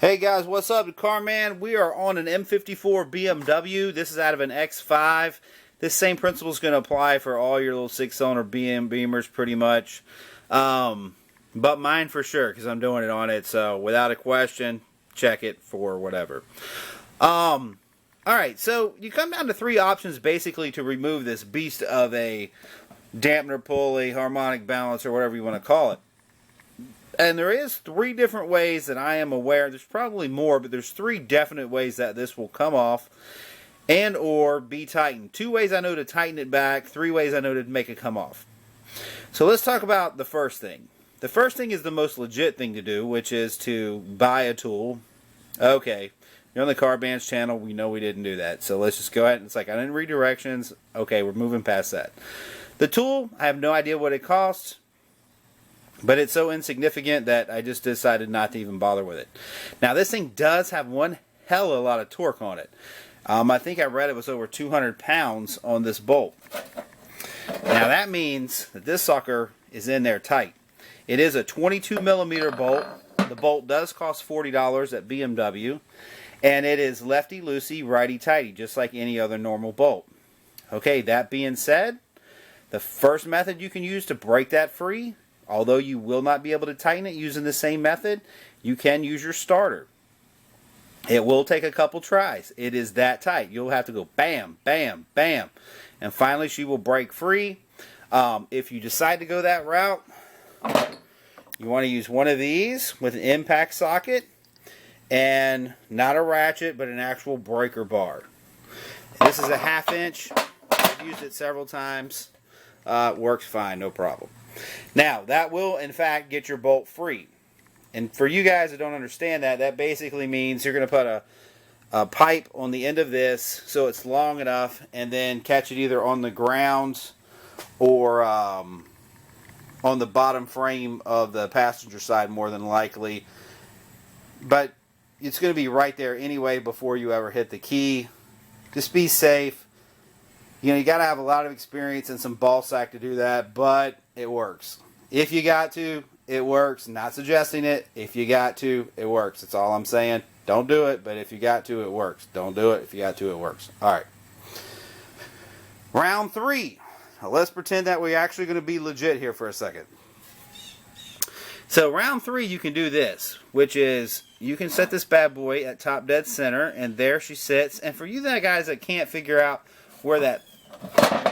Hey guys, what's up? The Car Man. We are on an M54 BMW. This is out of an X5. This same principle is going to apply for all your little 6-cylinder Beamers pretty much. But mine for sure, because I'm doing it on it. So without a question, check it for whatever. Alright, so you come down to three options basically to remove this beast of a Dampner Pulley, harmonic balance, or whatever you want to call it. And there is three different ways that I am aware. There's probably more, but there's three definite ways that this will come off and or be tightened. Two ways I know to tighten it back. Three ways I know to make it come off. So let's talk about the first thing. The first thing is the most legit thing to do, which is to buy a tool. Okay, you're on the Car Band's channel. We know we didn't do that. So let's just go ahead. It's like I didn't read directions. Okay, we're moving past that. The tool, I have no idea what it costs. But it's so insignificant that I just decided not to even bother with it. Now this thing does have one hell of a lot of torque on it. I think I read it was over 200 pounds on this bolt. Now that means that this sucker is in there tight. It is a 22 millimeter bolt. The bolt does cost $40 at BMW. And it is lefty-loosey, righty-tighty, just like any other normal bolt. Okay, that being said, the first method you can use to break that free, although you will not be able to tighten it using the same method, you can use your starter. It will take a couple tries. It is that tight. You'll have to go bam, bam, bam. And finally she will break free. If you decide to go that route, you want to use one of these with an impact socket and not a ratchet, but an actual breaker bar. This is a 1/2 inch. I've used it several times. It works fine, no problem. Now, that will, in fact, get your bolt free. And for you guys that don't understand that, that basically means you're going to put a pipe on the end of this so it's long enough and then catch it either on the ground or on the bottom frame of the passenger side, more than likely. But it's going to be right there anyway before you ever hit the key. Just be safe. You know, you got to have a lot of experience and some ball sack to do that, but it works. If you got to, it works. Not suggesting it. If you got to, it works. That's all I'm saying. Don't do it, but if you got to, it works. Don't do it. If you got to, it works. All right. Round 3. Now let's pretend that we're actually going to be legit here for a second. So round 3, you can do this, which is you can set this bad boy at top dead center, and there she sits. And for you guys that can't figure out where that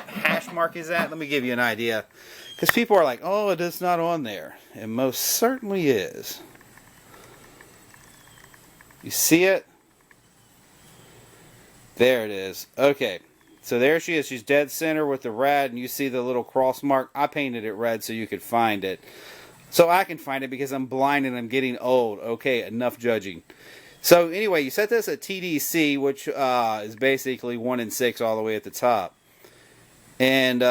hash mark is at, let me give you an idea. Because people are like, oh, it is not on there. It most certainly is. You see it? There it is. Okay. So there she is. She's dead center with the red, and you see the little cross mark. I painted it red so you could find it. So I can find it because I'm blind and I'm getting old. Okay, enough judging. So anyway, you set this at TDC, which is basically 1 and 6 all the way at the top. And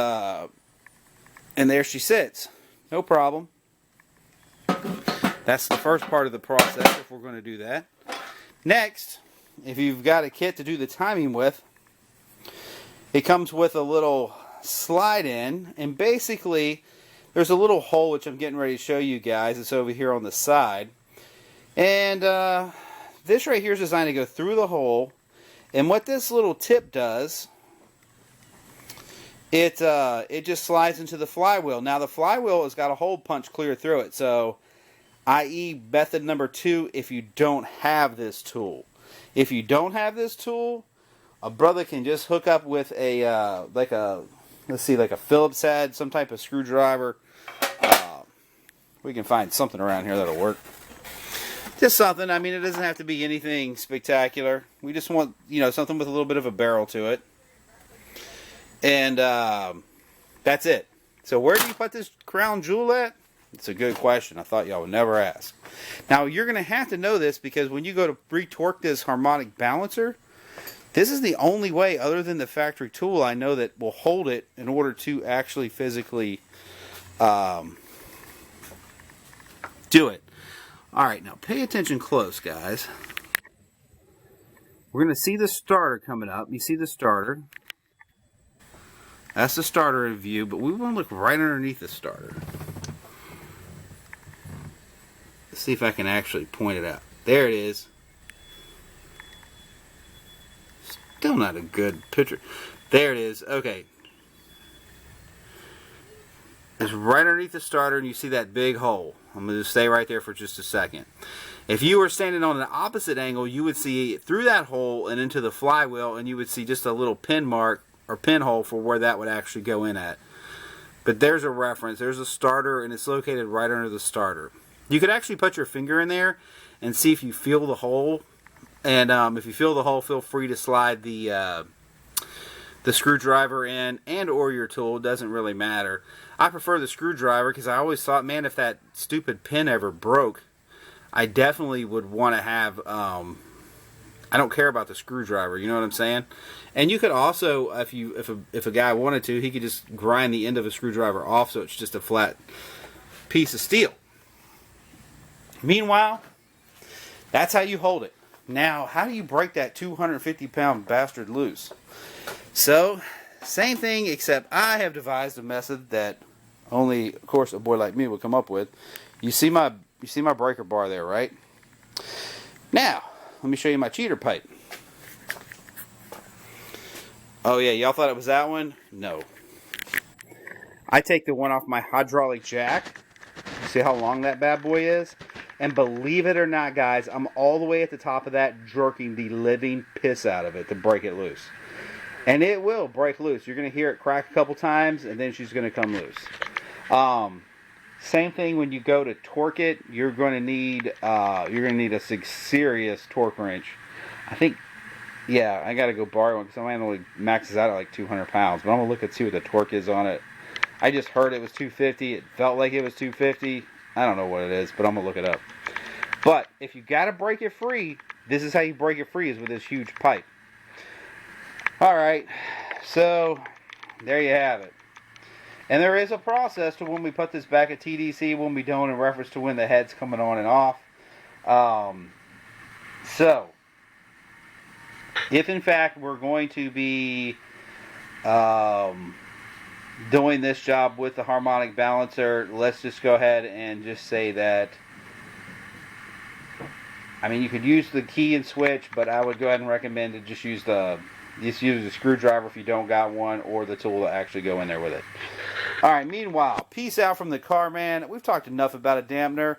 there she sits. No problem. That's the first part of the process if we're going to do that. Next, if you've got a kit to do the timing with, it comes with a little slide in, and basically there's a little hole which I'm getting ready to show you guys. It's over here on the side. And this right here is designed to go through the hole. And what this little tip does, it just slides into the flywheel. Now the flywheel has got a hole punch clear through it. So, i.e. method number 2, if you don't have this tool. If you don't have this tool, a brother can just hook up with a, like a Phillips head, some type of screwdriver. We can find something around here that'll work. Just something. I mean, it doesn't have to be anything spectacular. We just want, something with a little bit of a barrel to it. And that's it. So where do you put this crown jewel at? It's a good question. I thought y'all would never ask. Now, you're going to have to know this because when you go to retorque this harmonic balancer, this is the only way other than the factory tool I know that will hold it in order to actually physically do it. Alright, now pay attention close, guys. We're going to see the starter coming up. You see the starter. That's the starter in view, but we want to look right underneath the starter. Let's see if I can actually point it out. There it is. Still not a good picture. There it is. Okay. It's right underneath the starter, and you see that big hole. I'm going to stay right there for just a second. If you were standing on an opposite angle, you would see through that hole and into the flywheel, and you would see just a little pin mark or pinhole for where that would actually go in at. But there's a reference. There's a starter, and it's located right under the starter. You could actually put your finger in there and see if you feel the hole. And if you feel the hole, feel free to slide the screwdriver in, and or your tool. It doesn't really matter. I prefer the screwdriver because I always thought, man, if that stupid pin ever broke, I definitely would want to have, I don't care about the screwdriver, you know what I'm saying? And you could also, if a guy wanted to, he could just grind the end of a screwdriver off so it's just a flat piece of steel. Meanwhile, that's how you hold it. Now, how do you break that 250-pound bastard loose? So, same thing, except I have devised a method that only, of course, a boy like me would come up with. You see my breaker bar there, right? Now, let me show you my cheater pipe. Oh yeah, y'all thought it was that one? No. I take the one off my hydraulic jack. See how long that bad boy is? And believe it or not, guys, I'm all the way at the top of that, jerking the living piss out of it to break it loose. And it will break loose. You're going to hear it crack a couple times, and then she's going to come loose. Same thing when you go to torque it. You're going to need a serious torque wrench. I think, yeah, I got to go borrow one because my man only maxes out at like 200 pounds. But I'm going to look and see what the torque is on it. I just heard it was 250. It felt like it was 250. I don't know what it is, but I'm going to look it up. But if you got to break it free, this is how you break it free, is with this huge pipe. Alright, so there you have it. And there is a process to when we put this back at TDC, when we don't, in reference to when the head's coming on and off. So, if in fact we're going to be doing this job with the harmonic balancer, let's just go ahead and just say that, I mean, you could use the key and switch, but I would go ahead and recommend to just use a screwdriver if you don't got one, or the tool to actually go in there with it. Alright, meanwhile, peace out from the car man. We've talked enough about a dampener.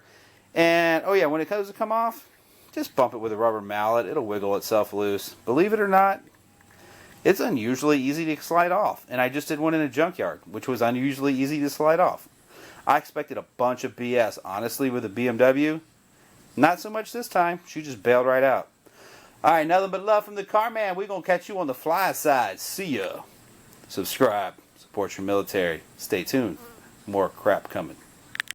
And, oh yeah, when it goes to come off, just bump it with a rubber mallet. It'll wiggle itself loose. Believe it or not, it's unusually easy to slide off. And I just did one in a junkyard, which was unusually easy to slide off. I expected a bunch of BS, honestly, with a BMW. Not so much this time. She just bailed right out. Alright, nothing but love from the car man. We're going to catch you on the fly side. See ya. Subscribe. Support your military. Stay tuned. More crap coming.